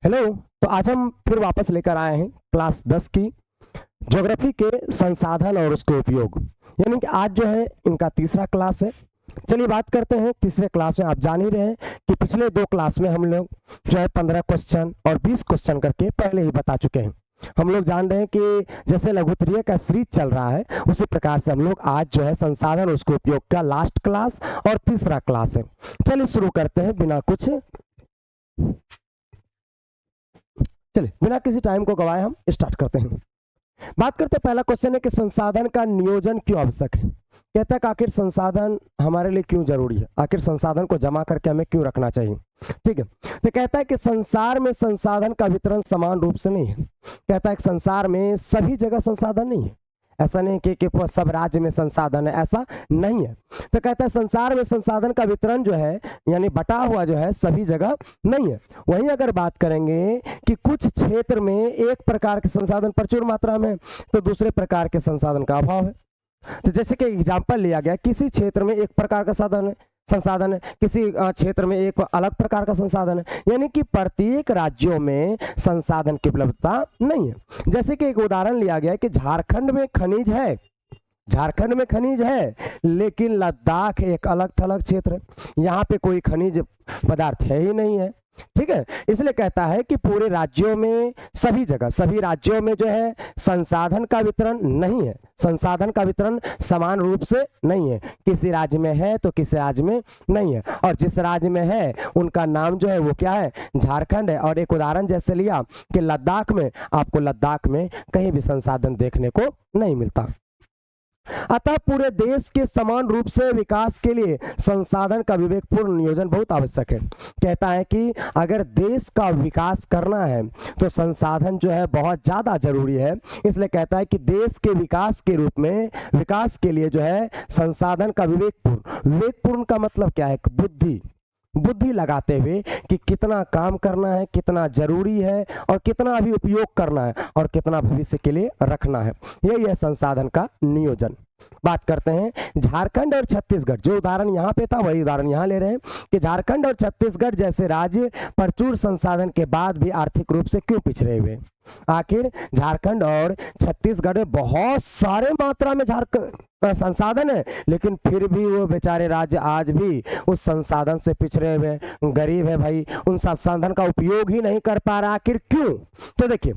Hello. तो आज हम फिर वापस लेकर आए हैं क्लास 10 की ज्योग्राफी के संसाधन और उसके उपयोग, यानी कि आज जो है इनका तीसरा क्लास है। चलिए बात करते हैं तीसरे क्लास में। आप जान ही रहे हैं कि पिछले दो क्लास में हम लोग जो है 15 क्वेश्चन और 20 क्वेश्चन करके पहले ही बता चुके हैं। हम लोग जान रहे हैं कि जैसे लघुत्तरीय का सीरीज चल रहा है उसी प्रकार से हम लोग आज जो है संसाधन और उसके उपयोग का लास्ट क्लास और तीसरा क्लास है। चलिए शुरू करते हैं बिना किसी टाइम को गवाए हम स्टार्ट करते हैं। बात करते हैं, पहला क्वेश्चन है कि संसाधन का नियोजन क्यों आवश्यक है। कहता है कि आखिर संसाधन हमारे लिए क्यों जरूरी है, आखिर संसाधन को जमा करके हमें क्यों रखना चाहिए। ठीक है, तो कहता है कि संसार में संसाधन का वितरण समान रूप से नहीं है। कहता है कि संसार में सभी जगह संसाधन नहीं है। ऐसा नहीं कि सब राज्य में संसाधन है, ऐसा नहीं है। तो कहता है संसार में संसाधन का वितरण जो है यानी बटा हुआ जो है सभी जगह नहीं है। वहीं अगर बात करेंगे कि कुछ क्षेत्र में एक प्रकार के संसाधन प्रचुर मात्रा में तो दूसरे प्रकार के संसाधन का अभाव है। तो जैसे कि एग्जाम्पल लिया गया, किसी क्षेत्र में एक प्रकार का संसाधन है, किसी क्षेत्र में एक अलग प्रकार का संसाधन है, यानी कि प्रत्येक राज्यों में संसाधन की उपलब्धता नहीं है। जैसे कि एक उदाहरण लिया गया कि झारखंड में खनिज है लेकिन लद्दाख एक अलग थलग क्षेत्र है, यहाँ पे कोई खनिज पदार्थ है ही नहीं है। ठीक है, इसलिए कहता है कि पूरे राज्यों में सभी राज्यों में जो है संसाधन का वितरण नहीं है, संसाधन का वितरण समान रूप से नहीं है। किसी राज्य में है तो किसी राज्य में नहीं है, और जिस राज्य में है उनका नाम जो है वो क्या है, झारखंड है। और एक उदाहरण जैसे लिया कि लद्दाख में, आपको लद्दाख में कहीं भी संसाधन देखने को नहीं मिलता। अतः पूरे देश के समान रूप से विकास के लिए संसाधन का विवेकपूर्ण नियोजन बहुत आवश्यक है। कहता है कि अगर देश का विकास करना है तो संसाधन जो है बहुत ज्यादा जरूरी है। इसलिए कहता है कि देश के विकास के रूप में, विकास के लिए जो है संसाधन का विवेकपूर्ण का मतलब क्या है, बुद्धि लगाते हुए कि कितना काम करना है, कितना जरूरी है और कितना अभी उपयोग करना है और कितना भविष्य के लिए रखना है। यही है संसाधन का नियोजन। बात करते हैं झारखंड और छत्तीसगढ़, जो उदाहरण यहाँ पे था वही उदाहरण यहाँ ले रहे हैं कि झारखंड और छत्तीसगढ़ जैसे राज्य प्रचुर संसाधन के बाद भी आर्थिक रूप से क्यों पिछड़े हुए। आखिर झारखंड और छत्तीसगढ़ में बहुत सारे मात्रा में संसाधन है, लेकिन फिर भी वो बेचारे राज्य आज भी उस संसाधन से पिछड़े हुए, गरीब है भाई, उन संसाधन का उपयोग ही नहीं कर पा रहा। आखिर क्यों? तो देखिए,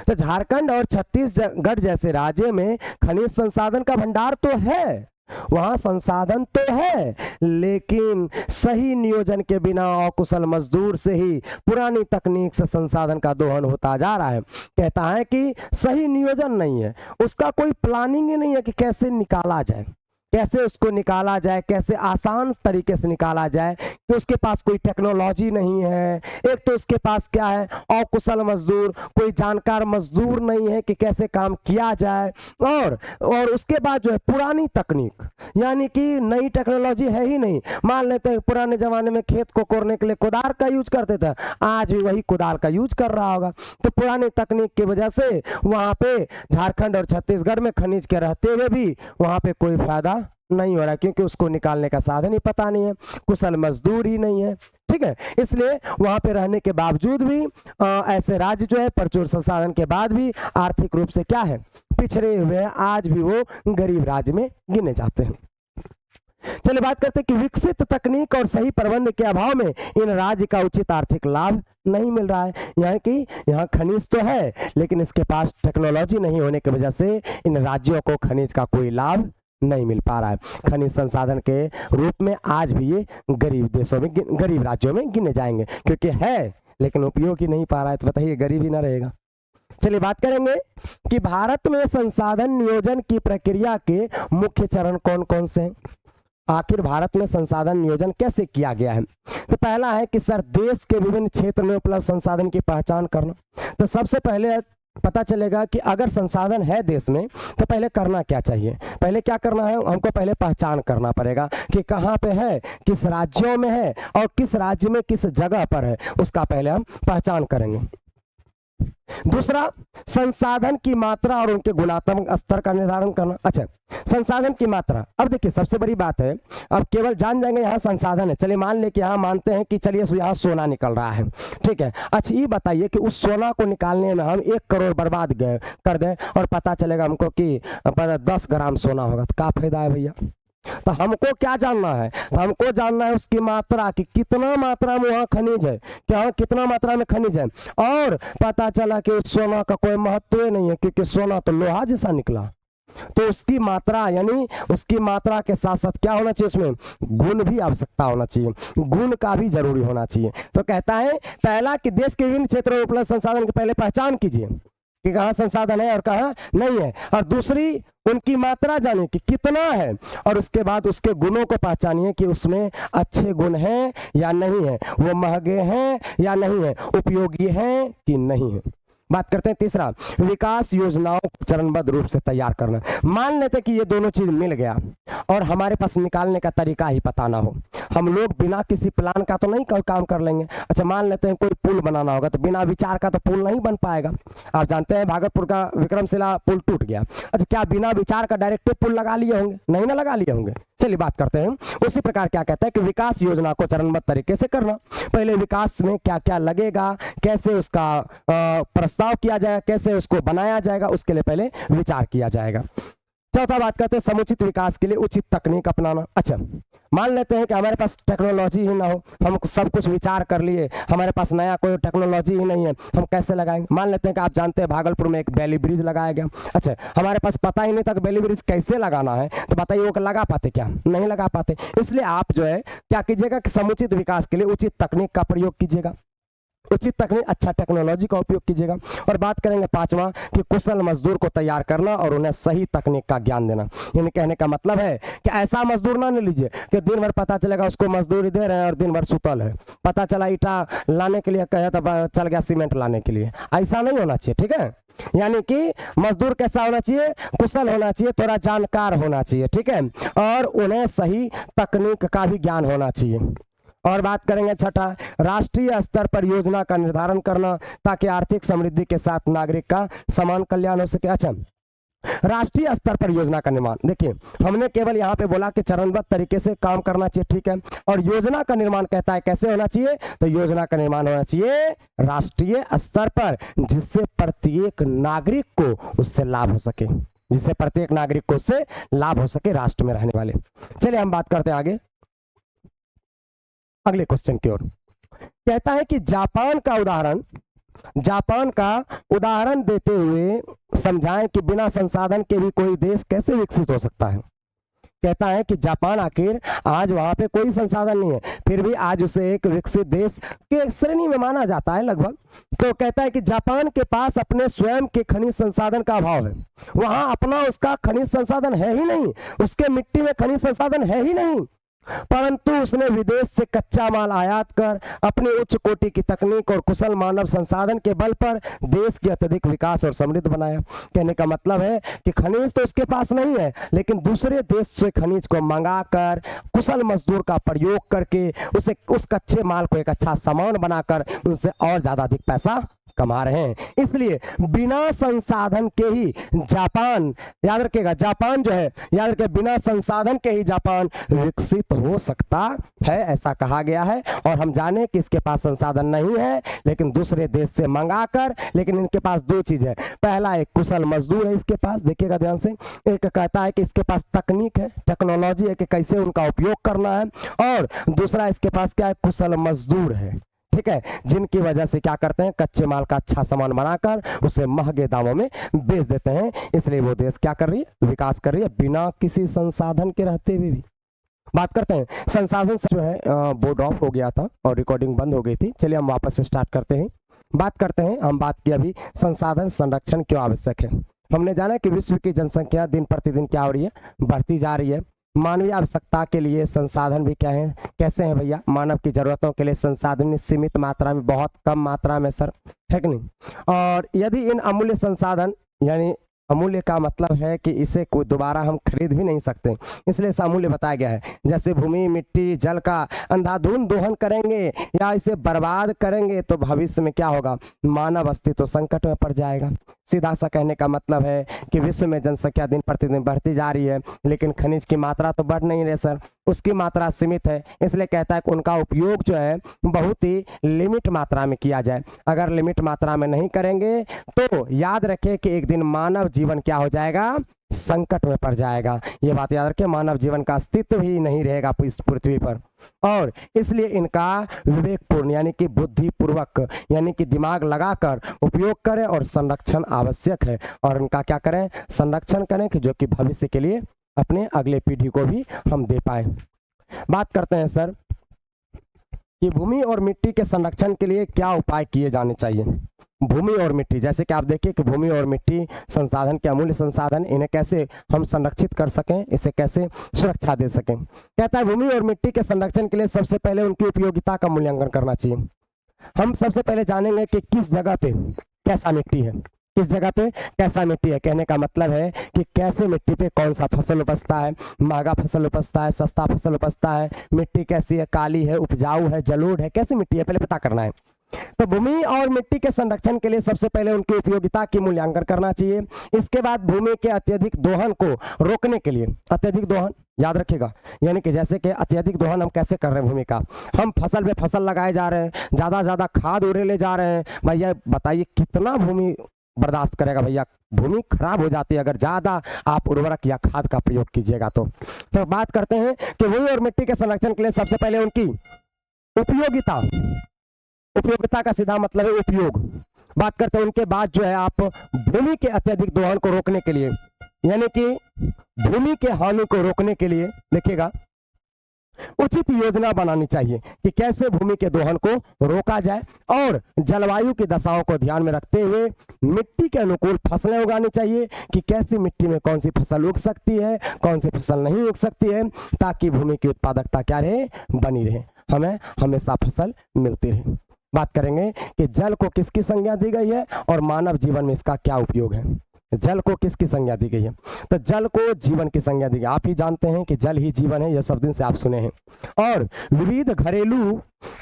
तो झारखंड और छत्तीसगढ़ जैसे राज्य में खनिज संसाधन का भंडार तो है, वहां संसाधन तो है, लेकिन सही नियोजन के बिना अकुशल मजदूर से ही पुरानी तकनीक से संसाधन का दोहन होता जा रहा है। कहता है कि सही नियोजन नहीं है, उसका कोई प्लानिंग ही नहीं है कि कैसे निकाला जाए, कैसे उसको निकाला जाए, कैसे आसान तरीके से निकाला जाए। कि उसके पास कोई टेक्नोलॉजी नहीं है, एक तो उसके पास क्या है, अकुशल मजदूर, कोई जानकार मजदूर नहीं है कि कैसे काम किया जाए, और उसके बाद जो है पुरानी तकनीक, यानी कि नई टेक्नोलॉजी है ही नहीं। मान लेते हैं पुराने जमाने में खेत को कोड़ने के लिए कुदाल का यूज करते थे, आज भी वही कुदाल का यूज कर रहा होगा। तो पुरानी तकनीक की वजह से वहां पे झारखंड और छत्तीसगढ़ में खनिज के रहते हुए भी वहां पे कोई फायदा नहीं हो रहा, क्योंकि उसको निकालने का साधन ही पता नहीं है, कुशल मजदूर ही नहीं है। ठीक है, इसलिए वहां पे रहने के बावजूद भी ऐसे राज्य जो है प्रचुर संसाधन के बाद भी आर्थिक रूप से क्या है, पिछड़े हुए हैं, आज भी वो गरीब राज्य में गिने जाते हैं। चलिए बात करते हैं कि विकसित तकनीक और सही प्रबंध के अभाव में इन राज्य का उचित आर्थिक लाभ नहीं मिल रहा है। यहाँ खनिज तो है, लेकिन इसके पास टेक्नोलॉजी नहीं होने की वजह से इन राज्यों को खनिज का कोई लाभ नहीं मिल पा रहा है। खनिज संसाधन के रूप में आज भी ये गरीब राज्यों में गिने जाएंगे, क्योंकि है लेकिन उपयोग ही नहीं पा रहा है। तो बताइए, गरीब ही ना रहेगा। चलिए बात करेंगे कि भारत में संसाधन नियोजन की प्रक्रिया के मुख्य चरण कौन कौन से हैं। आखिर भारत में संसाधन नियोजन कैसे किया गया है। तो पहला है कि सर देश के विभिन्न क्षेत्र में उपलब्ध संसाधन की पहचान करना। तो सबसे पहले पता चलेगा कि अगर संसाधन है देश में तो पहले करना क्या चाहिए, पहले क्या करना है, हमको पहले पहचान करना पड़ेगा कि कहाँ पे है, किस राज्यों में है और किस राज्य में किस जगह पर है, उसका पहले हम पहचान करेंगे। दूसरा, संसाधन की मात्रा और उनके गुणात्मक स्तर का निर्धारण करना। अच्छा, संसाधन की मात्रा, अब देखिए सबसे बड़ी बात है, अब केवल जान जाएंगे यहाँ संसाधन है, चलिए मान ले कि यहाँ मानते हैं कि चलिए यहाँ सोना निकल रहा है, ठीक है। अच्छा ये बताइए कि उस सोना को निकालने में हम 1 करोड़ बर्बाद कर दें और पता चलेगा हमको कि 10 ग्राम सोना होगा, तो क्या फायदा है भैया। तो हमको क्या जानना है, तो हमको जानना है उसकी मात्रा की कितना मात्रा में वहाँ खनिज है, क्या कितना मात्रा में खनिज है। और पता चला कि उस सोना का कोई महत्व नहीं है क्योंकि सोना तो लोहा जैसा निकला, तो उसकी मात्रा यानी उसकी मात्रा के साथ साथ क्या होना चाहिए, उसमें गुण भी आवश्यकता होना चाहिए, गुण का भी जरूरी होना चाहिए। तो कहता है पहला कि देश के विभिन्न क्षेत्रों में उपलब्ध संसाधन की पहले पहचान कीजिए कि कहाँ संसाधन है और कहाँ नहीं है, और दूसरी उनकी मात्रा जाने कि कितना है, और उसके बाद उसके गुणों को पहचानिए कि उसमें अच्छे गुण हैं या नहीं है, वो महंगे हैं या नहीं है, उपयोगी हैं कि नहीं है। बात करते हैं तीसरा, विकास योजनाओं को चरणबद्ध रूप से तैयार करना। मान लेते कि ये दोनों चीज मिल गया और हमारे पास निकालने का तरीका ही पता ना हो, हम लोग बिना किसी प्लान का तो नहीं कोई काम कर लेंगे। अच्छा मान लेते हैं कोई पुल बनाना होगा तो बिना विचार का तो पुल नहीं बन पाएगा। आप जानते हैं भागलपुर का विक्रमशिला पुल टूट गया, अच्छा क्या बिना विचार का डायरेक्ट पुल लगा लिए होंगे, नहीं ना लगा लिए होंगे। चलिए बात करते हैं उसी प्रकार क्या कहता है कि विकास योजना को चरणबद्ध तरीके से करना। पहले विकास में क्या क्या लगेगा, कैसे उसका प्रस्ताव किया जाएगा, कैसे उसको बनाया जाएगा, उसके लिए पहले विचार किया जाएगा। चौथा बात करते हैं समुचित विकास के लिए उचित तकनीक अपनाना। अच्छा मान लेते हैं कि हमारे पास टेक्नोलॉजी ही ना हो, हम सब कुछ विचार कर लिए, हमारे पास नया कोई टेक्नोलॉजी ही नहीं है, हम कैसे लगाएंगे। मान लेते हैं कि आप जानते हैं भागलपुर में एक बेली ब्रिज लगाया गया, अच्छा हमारे पास पता ही नहीं था कि बेली ब्रिज कैसे लगाना है, तो बताइए वो लगा पाते क्या, नहीं लगा पाते। इसलिए आप जो है क्या कीजिएगा कि समुचित विकास के लिए उचित तकनीक का प्रयोग कीजिएगा, उचित तकनीक अच्छा टेक्नोलॉजी का उपयोग कीजिएगा। और बात करेंगे पांचवा कि कुशल मजदूर को तैयार करना और उन्हें सही तकनीक का ज्ञान देना। यानी कहने का मतलब है कि ऐसा मजदूर ना ले लीजिए कि दिन भर पता चलेगा उसको मजदूरी दे रहे हैं और दिन भर सुतल है, पता चला ईटा लाने के लिए कहे तो चल गया सीमेंट लाने के लिए, ऐसा नहीं होना चाहिए, ठीक है। यानी कि मजदूर कैसा होना चाहिए, कुशल होना चाहिए, थोड़ा जानकार होना चाहिए, ठीक है, और उन्हें सही तकनीक का भी ज्ञान होना चाहिए। और बात करेंगे छठा, राष्ट्रीय स्तर पर योजना का निर्धारण करना ताकि आर्थिक समृद्धि के साथ नागरिक का समान कल्याण हो सके। अच्छा राष्ट्रीय स्तर पर योजना का निर्माण, देखिए हमने केवल यहाँ पे बोला कि चरणबद्ध तरीके से काम करना चाहिए, ठीक है, और योजना का निर्माण कहता है कैसे होना चाहिए, तो योजना का निर्माण होना चाहिए राष्ट्रीय स्तर पर जिससे प्रत्येक नागरिक को उससे लाभ हो सके, जिससे प्रत्येक नागरिक को उससे लाभ हो सके राष्ट्र में रहने वाले। चलिए हम बात करते हैं आगे अगले क्वेश्चन की ओर। कहता है कि जापान का उदाहरण देते हुए समझाएं कि बिना संसाधन के भी कोई देश कैसे विकसित हो सकता है। कहता है कि जापान आखिर आज वहां पे कोई संसाधन नहीं है, फिर भी आज उसे एक विकसित देश के श्रेणी में माना जाता है लगभग। तो कहता है कि जापान के पास अपने स्वयं के खनिज संसाधन का अभाव है, वहां अपना उसका खनिज संसाधन है ही नहीं, उसके मिट्टी में खनिज संसाधन है ही नहीं, परंतु उसने विदेश से कच्चा माल आयात कर अपने उच्च कोटि की तकनीक और कुशल मानव संसाधन के बल पर देश की अत्यधिक विकास और समृद्ध बनाया। कहने का मतलब है कि खनिज तो उसके पास नहीं है, लेकिन दूसरे देश से खनिज को मंगाकर कुशल मजदूर का प्रयोग करके उसे उस कच्चे माल को एक अच्छा सामान बनाकर उनसे और ज्यादा अधिक पैसा कमा रहे हैं। इसलिए बिना संसाधन के ही जापान, याद रखिएगा जापान जो है, याद रखिए बिना संसाधन के ही जापान विकसित हो सकता है, ऐसा कहा गया है। और हम जाने कि इसके पास संसाधन नहीं है, लेकिन दूसरे देश से मंगाकर, लेकिन इनके पास दो चीज है, पहला एक कुशल मजदूर है इसके पास, देखिएगा ध्यान से, एक कहता है कि इसके पास तकनीक है, टेक्नोलॉजी है कि कैसे उनका उपयोग करना है, और दूसरा इसके पास क्या है, कुशल मजदूर है, ठीक है, जिनकी वजह से क्या करते हैं, कच्चे माल का अच्छा सामान बनाकर उसे महंगे दामों में बेच देते हैं। इसलिए वो देश क्या कर रही है, विकास कर रही है बिना किसी संसाधन के रहते हुए भी। बात करते हैं संसाधन जो है बोर्ड ऑफ हो गया था और रिकॉर्डिंग बंद हो गई थी। चलिए हम वापस से स्टार्ट करते हैं। बात करते हैं, हम बात की अभी संसाधन संरक्षण क्यों आवश्यक है। हमने जाना कि विश्व की जनसंख्या दिन प्रतिदिन क्या हो रही है, बढ़ती जा रही है। मानवीय आवश्यकता के लिए संसाधन भी क्या है, कैसे हैं भैया, मानव की जरूरतों के लिए संसाधन सीमित मात्रा में, बहुत कम मात्रा में सर, है कि नहीं। और यदि इन अमूल्य संसाधन यानी अमूल्य का मतलब है कि इसे कोई दोबारा हम खरीद भी नहीं सकते, इसलिए इसे अमूल्य बताया गया है। जैसे भूमि, मिट्टी, जल का अंधाधुंध दोहन करेंगे या इसे बर्बाद करेंगे तो भविष्य में क्या होगा, मानव अस्तित्व संकट में पड़ जाएगा। सीधा सा कहने का मतलब है कि विश्व में जनसंख्या दिन प्रतिदिन बढ़ती जा रही है, लेकिन खनिज की मात्रा तो बढ़ नहीं रही सर, उसकी मात्रा सीमित है। इसलिए कहता है कि उनका उपयोग जो है बहुत ही लिमिट मात्रा में किया जाए। अगर लिमिट मात्रा में नहीं करेंगे तो याद रखें कि एक दिन मानव जीवन क्या हो जाएगा, संकट में पड़ जाएगा। ये बात याद रखें, मानव जीवन का अस्तित्व ही नहीं रहेगा इस पृथ्वी पर। और इसलिए इनका विवेकपूर्ण यानी कि बुद्धिपूर्वक यानी कि दिमाग लगाकर उपयोग करें और संरक्षण आवश्यक है। और इनका क्या करें, संरक्षण करें कि जो कि भविष्य के लिए अपने अगले पीढ़ी को भी हम दे पाए। बात करते हैं सर कि भूमि और मिट्टी के संरक्षण के लिए क्या उपाय किए जाने चाहिए। भूमि और मिट्टी, जैसे कि आप देखिए कि भूमि और मिट्टी संसाधन के अमूल्य संसाधन, इन्हें कैसे हम संरक्षित कर सकें, इसे कैसे सुरक्षा दे सकें। कहता है भूमि और मिट्टी के संरक्षण के लिए सबसे पहले उनकी उपयोगिता का मूल्यांकन करना चाहिए। हम सबसे पहले जानेंगे कि किस जगह पे कैसा मिट्टी है, किस जगह पे कैसा मिट्टी है। कहने का मतलब है कि कैसे मिट्टी पे कौन सा फसल उपजता है, महंगा फसल उपजता है, सस्ता फसल उपजता है, मिट्टी कैसी है, काली है, उपजाऊ है, जलोढ़ है, कैसी मिट्टी है, पहले पता करना है। तो भूमि और मिट्टी के संरक्षण के लिए सबसे पहले उनकी उपयोगिता की मूल्यांकन करना चाहिए। इसके बाद भूमि के अत्यधिक दोहन को रोकने के लिए, अत्यधिक दोहन याद रखिएगा, यानी कि जैसे कि अत्यधिक दोहन हम कैसे कर रहे हैं, भूमि का हम फसल पे फसल लगाए जा रहे हैं, ज़्यादा खाद उड़े ले जा रहे हैं। भैया बताइए कितना भूमि बर्दाश्त करेगा, भैया भूमि खराब हो जाती है अगर ज़्यादा आप उर्वरक या खाद का प्रयोग कीजिएगा। तो बात करते हैं कि भूमि और मिट्टी के संरक्षण के लिए सबसे पहले उनकी उपयोगिता, उपयोगिता का सीधा मतलब है उपयोग। बात करते हैं उनके बाद जो है आप भूमि के अत्यधिक दोहन को रोकने के लिए यानी कि भूमि के हानि को रोकने के लिए देखिएगा उचित योजना बनानी चाहिए कि कैसे भूमि के दोहन को रोका जाए। और जलवायु की दशाओं को ध्यान में रखते हुए मिट्टी के अनुकूल फसलें उगानी चाहिए कि कैसी मिट्टी में कौन सी फसल उग सकती है, कौन सी फसल नहीं उग सकती है, ताकि भूमि की उत्पादकता क्या रहे, बनी रहे, हमें हमेशा फसल मिलती रहे। बात करेंगे कि जल को किसकी संज्ञा दी गई है और मानव जीवन में इसका क्या उपयोग है। जल को किसकी संज्ञा दी गई है, तो जल को जीवन की संज्ञा दी गई। आप ही जानते हैं कि जल ही जीवन है, यह सब दिन से आप सुने हैं। और विविध घरेलू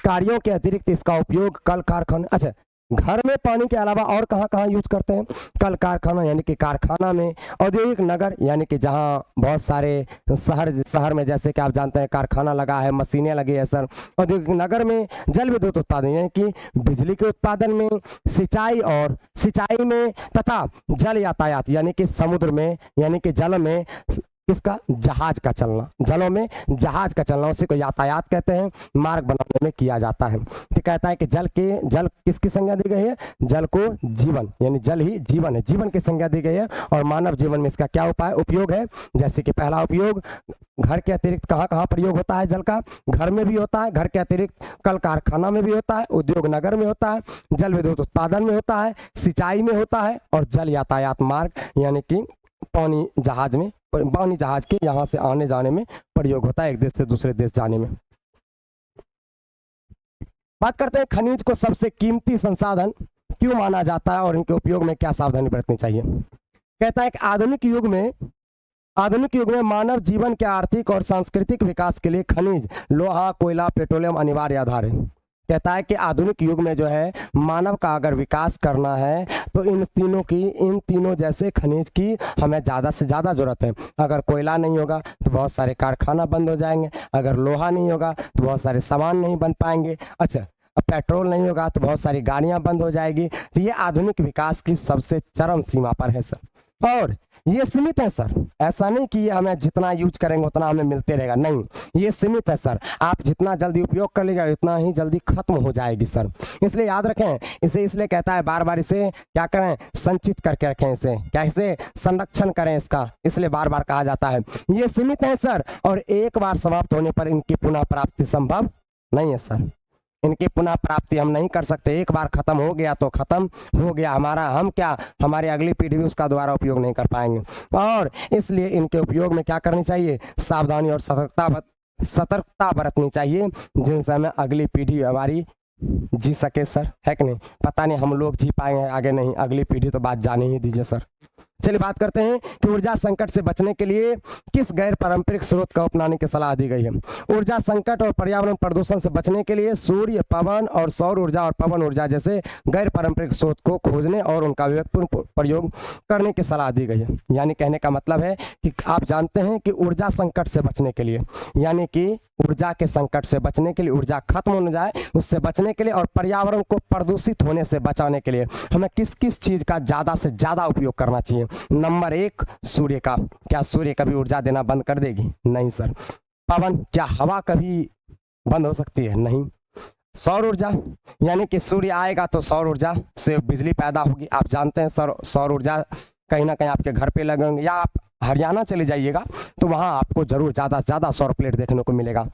कार्यों के अतिरिक्त इसका उपयोग कल कारखाने, अच्छा घर में पानी के अलावा और कहाँ कहाँ यूज करते हैं, कल कारखाना यानी कि कारखाना में, औद्योगिक नगर यानी कि जहाँ बहुत सारे शहर में जैसे कि आप जानते हैं कारखाना लगा है, मशीनें लगी है सर। औद्योगिक नगर में जल विद्युत उत्पादन यानी कि बिजली के उत्पादन में, सिंचाई में तथा जल यातायात यानी कि समुद्र में यानी कि जल में इसका जहाज का चलना, जलों में जहाज का चलना, उसी को यातायात कहते हैं, मार्ग बनाने में किया जाता है। तो कहता है कि जल किसकी संज्ञा दी गई है, जल को जीवन यानी जल ही जीवन है, जीवन की संज्ञा दी गई है। और मानव जीवन में इसका क्या उपाय उपयोग है, जैसे कि पहला उपयोग घर के अतिरिक्त कहाँ कहाँ प्रयोग होता है जल का, घर में भी होता है, घर के अतिरिक्त कल कारखाना में भी होता है, उद्योग नगर में होता है, जल विद्युत उत्पादन में होता है, सिंचाई में होता है, और जल यातायात मार्ग यानी कि पानी जहाज के यहाँ से आने जाने में प्रयोग होता है, एक देश से दूसरे देश जाने में। बात करते हैं खनिज को सबसे कीमती संसाधन क्यों माना जाता है और इनके उपयोग में क्या सावधानी बरतनी चाहिए। कहता है कि आधुनिक युग में मानव जीवन के आर्थिक और सांस्कृतिक विकास के लिए खनिज, लोहा, कोयला, पेट्रोलियम अनिवार्य आधार है। कहता है कि आधुनिक युग में जो है मानव का अगर विकास करना है तो इन तीनों जैसे खनिज की हमें ज़्यादा से ज़्यादा जरूरत है। अगर कोयला नहीं होगा तो बहुत सारे कारखाना बंद हो जाएंगे, अगर लोहा नहीं होगा तो बहुत सारे सामान नहीं बन पाएंगे, अच्छा अब पेट्रोल नहीं होगा तो बहुत सारी गाड़ियाँ बंद हो जाएगी। तो ये आधुनिक विकास की सबसे चरम सीमा पर है सर। और ये सीमित है सर, ऐसा नहीं कि ये हमें जितना यूज करेंगे उतना हमें मिलते रहेगा, नहीं, ये सीमित है सर। आप जितना जल्दी उपयोग कर लेगा उतना ही जल्दी खत्म हो जाएगी सर। इसलिए याद रखें, इसे इसलिए कहता है बार बार इसे क्या करें, संचित करके रखें, इसे कैसे संरक्षण करें इसका, इसलिए बार बार कहा जाता है। ये सीमित है सर और एक बार समाप्त होने पर इनकी पुनः प्राप्ति संभव नहीं है सर। इनकी पुनः प्राप्ति हम नहीं कर सकते, एक बार खत्म हो गया तो खत्म हो गया, हमारी अगली पीढ़ी भी उसका दोबारा उपयोग नहीं कर पाएंगे। और इसलिए इनके उपयोग में क्या करनी चाहिए, सावधानी और सतर्कता बरतनी चाहिए, जिनसे हमें अगली पीढ़ी हमारी जी सके सर, है कि नहीं। पता नहीं हम लोग जी पाएंगे आगे, नहीं, अगली पीढ़ी तो बात जाने ही दीजिए सर। चलिए बात करते हैं कि ऊर्जा संकट से बचने के लिए किस गैर पारंपरिक स्रोत का अपनाने की सलाह दी गई है। ऊर्जा संकट और पर्यावरण प्रदूषण से बचने के लिए सूर्य, पवन और सौर ऊर्जा और पवन ऊर्जा जैसे गैर पारंपरिक स्रोत को खोजने और उनका विवेकपूर्ण प्रयोग करने की सलाह दी गई है। यानी कहने का मतलब है कि आप जानते हैं कि ऊर्जा संकट से बचने के लिए, यानी कि ऊर्जा के संकट से बचने के लिए, ऊर्जा खत्म हो जाए उससे बचने के लिए और पर्यावरण को प्रदूषित होने से बचाने के लिए हमें किस किस चीज का ज्यादा से ज्यादा उपयोग करना चाहिए। नंबर 1, सूर्य का। क्या सूर्य कभी ऊर्जा देना बंद कर देगी? नहीं सर। पवन, क्या हवा कभी बंद हो सकती है? नहीं। सौर ऊर्जा, यानी कि सूर्य आएगा तो सौर ऊर्जा से बिजली पैदा होगी। आप जानते हैं सौर ऊर्जा कहीं ना कहीं आपके घर पे लगेंगे, या आप हरियाणा चले जाइएगा तो वहां आपको जरूर ज्यादा से ज्यादा सौर प्लेट देखने को मिलेगा।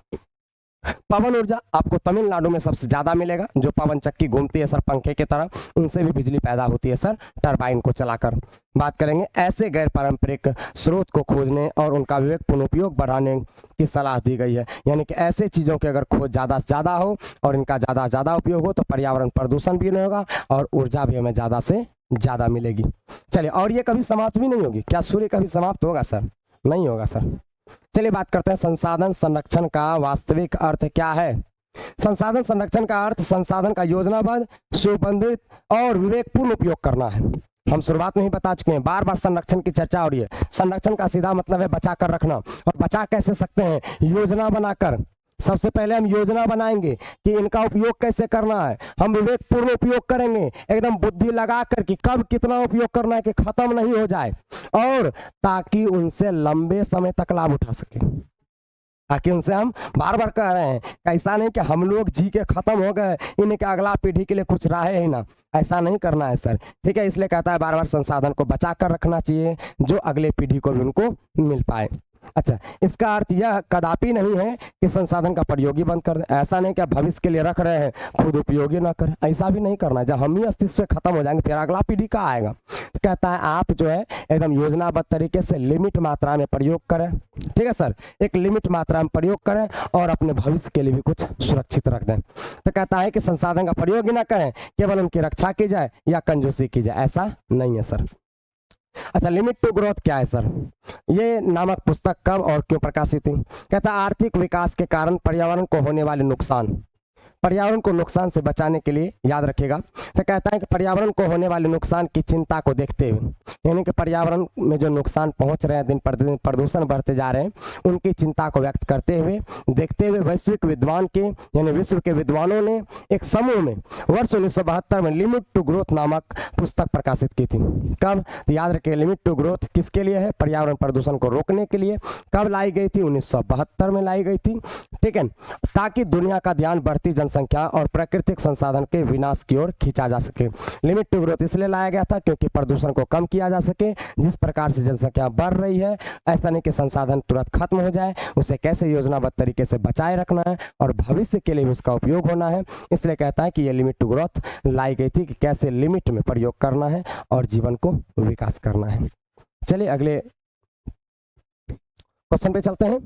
पवन ऊर्जा आपको तमिलनाडु में सबसे ज्यादा मिलेगा, जो पवन चक्की घूमती है सर पंखे की तरह, उनसे भी बिजली पैदा होती है सर टरबाइन को चलाकर। बात करेंगे ऐसे गैर पारंपरिक स्रोत को खोजने और उनका विवेकपूर्ण उपयोग बढ़ाने की सलाह दी गई है। यानी कि ऐसे चीजों की अगर खोज ज्यादा से ज्यादा हो और इनका ज्यादा से ज्यादा उपयोग हो तो पर्यावरण प्रदूषण भी नहीं होगा और ऊर्जा भी हमें ज्यादा से ज्यादा मिलेगी। चलिए, और ये कभी समाप्त भी नहीं होगी। क्या सूर्य कभी समाप्त होगा सर? नहीं होगा सर। चलिए बात करते हैं संसाधन संरक्षण का वास्तविक अर्थ क्या है। संसाधन संरक्षण का अर्थ संसाधन का योजनाबद्ध, सुप्रबंधित और विवेकपूर्ण उपयोग करना है। हम शुरुआत में ही बता चुके हैं, बार बार संरक्षण की चर्चा हो रही है। संरक्षण का सीधा मतलब है बचा कर रखना, और बचा कैसे सकते हैं? योजना बनाकर। सबसे पहले हम योजना बनाएंगे कि इनका उपयोग कैसे करना है, हम विवेकपूर्ण उपयोग करेंगे, एकदम बुद्धि लगा कर कि कब कितना उपयोग करना है कि खत्म नहीं हो जाए, और ताकि उनसे लंबे समय तक लाभ उठा सके। ताकि उनसे हम बार बार कह रहे हैं, ऐसा नहीं कि हम लोग जी के खत्म हो गए, इनके अगला पीढ़ी के लिए कुछ रहे ही ना, ऐसा नहीं करना है सर। ठीक है, इसलिए कहता है बार बार संसाधन को बचा कर रखना चाहिए जो अगले पीढ़ी को भी उनको मिल पाए। अच्छा, इसका अर्थ यह कदापि नहीं है कि संसाधन का प्रयोग ही बंद कर दें। ऐसा नहीं कि आप भविष्य के लिए रख रहे हैं, खुद उपयोगी ना करें, ऐसा भी नहीं करना है। जब हम ही अस्तित्व से खत्म हो जाएंगे फिर अगला पीढ़ी का आएगा। तो कहता है आप जो है एकदम योजनाबद्ध तरीके से लिमिट मात्रा में प्रयोग करें। ठीक है सर, एक लिमिट मात्रा में प्रयोग करें और अपने भविष्य के लिए भी कुछ सुरक्षित रख दें। तो कहता है कि संसाधन का प्रयोग ही ना करें, केवल उनकी रक्षा की जाए या कंजूसी की जाए, ऐसा नहीं है सर। अच्छा, लिमिट टू ग्रोथ क्या है सर? ये नामक पुस्तक कब और क्यों प्रकाशित हुई? कहता है आर्थिक विकास के कारण पर्यावरण को होने वाले नुकसान, पर्यावरण को नुकसान से बचाने के लिए याद रखेगा। तो कहता है कि पर्यावरण को होने वाले नुकसान की चिंता को देखते हुए, यानी कि पर्यावरण में जो नुकसान पहुंच रहे हैं, दिन प्रतिदिन प्रदूषण बढ़ते जा रहे हैं, उनकी चिंता को व्यक्त करते हुए देखते हुए वैश्विक विद्वान के यानी विश्व के विद्वानों ने एक समूह में वर्ष 1972 में लिमिट टू ग्रोथ नामक पुस्तक प्रकाशित की थी। कब? तो याद रखिए, लिमिट टू ग्रोथ किसके लिए है? पर्यावरण प्रदूषण को रोकने के लिए। कब लाई गई थी? 1972 में लाई गई थी। ठीक है, ताकि दुनिया का ध्यान बढ़ती जनसंख्या और प्राकृतिक संसाधन के विनाश की ओर खींचा जा सके। लिमिट टू ग्रोथ इसलिए लाया गया था क्योंकि प्रदूषण को कम किया जा सके। जिस प्रकार से जनसंख्या बढ़ रही है, ऐसा नहीं कि संसाधन तुरंत खत्म हो जाए, उसे कैसे योजनाबद्ध तरीके से बचाए रखना है और भविष्य के लिए भी उसका उपयोग होना है। इसलिए कहता है कि यह लिमिट टू ग्रोथ लाई गई थी कि कैसे लिमिट में प्रयोग करना है और जीवन को विकास करना है। चलिए अगले क्वेश्चन पे चलते हैं।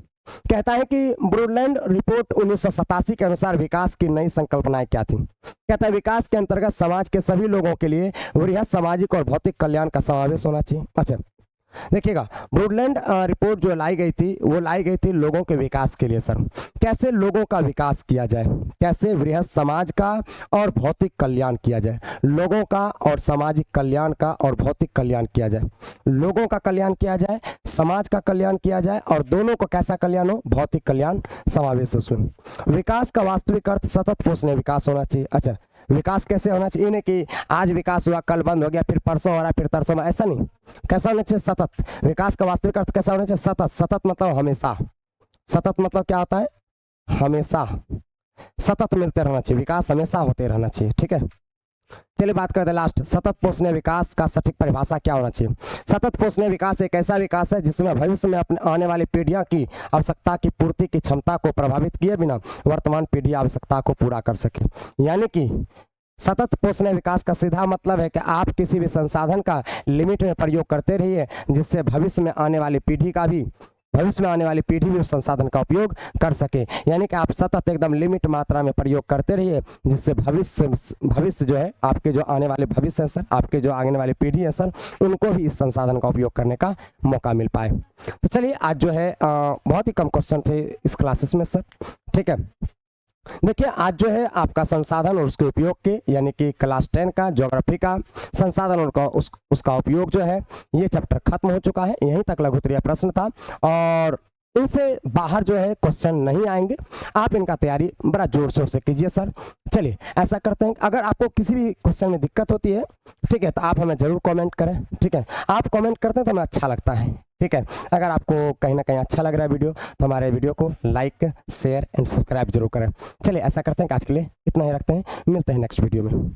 कहता है कि ब्रूडलैंड रिपोर्ट 1987 के अनुसार विकास की नई संकल्पनाएं क्या थी? कहता है विकास के अंतर्गत समाज के सभी लोगों के लिए वृहद सामाजिक और भौतिक कल्याण का समावेश होना चाहिए। अच्छा देखिएगा, ब्रूडलैंड रिपोर्ट जो लाई गई थी वो लाई गई थी लोगों के विकास के लिए सर। कैसे लोगों का विकास किया जाए, कैसे वृहद समाज का और भौतिक कल्याण किया जाए, लोगों का और सामाजिक कल्याण का और भौतिक कल्याण किया जाए, लोगों का कल्याण किया जाए, समाज का कल्याण किया जाए और दोनों को कैसा कल्याण हो? भौतिक कल्याण समावेश उसमें। विकास का वास्तविक अर्थ सतत पोषणीय विकास होना चाहिए। अच्छा, विकास कैसे होना चाहिए? नहीं कि आज विकास हुआ, कल बंद हो गया, फिर परसों हो रहा है, फिर तरसों में, ऐसा नहीं। कैसा होना चाहिए? सतत। विकास का वास्तविक अर्थ कैसा होना चाहिए? सतत। सतत मतलब हमेशा। सतत मतलब क्या होता है? हमेशा सतत मिलते रहना चाहिए, विकास हमेशा होते रहना चाहिए। ठीक है, चलिए बात करते हैं लास्ट, सतत पोषणीय विकास का सटीक परिभाषा क्या होना चाहिए? सतत पोषणीय विकास एक ऐसा विकास है जिसमें भविष्य में अपने आने वाली पीढ़ियों की आवश्यकता की पूर्ति की क्षमता को प्रभावित किए बिना वर्तमान पीढ़ी आवश्यकता को पूरा कर सके। यानी कि सतत पोषणीय विकास का सीधा मतलब है कि आप किसी भी संसाधन का लिमिट में प्रयोग करते रहिए जिससे भविष्य में आने वाली पीढ़ी का भी भविष्य में आने वाली पीढ़ी भी उस संसाधन का उपयोग कर सके। यानी कि आप सतत एकदम लिमिट मात्रा में प्रयोग करते रहिए, जिससे भविष्य जो है, आपके जो आने वाले भविष्य है सर, आपके जो आने वाली पीढ़ी है सर, उनको भी इस संसाधन का उपयोग करने का मौका मिल पाए। तो चलिए, आज जो है बहुत ही कम क्वेश्चन थे इस क्लासेस में सर, ठीक है। देखिए, आज जो है आपका संसाधन और उसके उपयोग के, यानी कि क्लास 10 का ज्योग्राफी का संसाधन और उसका उपयोग जो है, ये चैप्टर खत्म हो चुका है। यहीं तक लघु उत्तरीय प्रश्न था और इनसे बाहर जो है क्वेश्चन नहीं आएंगे। आप इनका तैयारी बड़ा जोर शोर से कीजिए सर। चलिए, ऐसा करते हैं, अगर आपको किसी भी क्वेश्चन में दिक्कत होती है, ठीक है, तो आप हमें जरूर कमेंट करें, ठीक है। आप कमेंट करते हैं तो हमें अच्छा लगता है, ठीक है। अगर आपको कहीं ना कहीं अच्छा लग रहा है वीडियो, तो हमारे वीडियो को लाइक, शेयर एंड सब्सक्राइब जरूर करें। चलिए, ऐसा करते हैं कि आज के लिए इतना ही रखते हैं, मिलते हैं नेक्स्ट वीडियो में।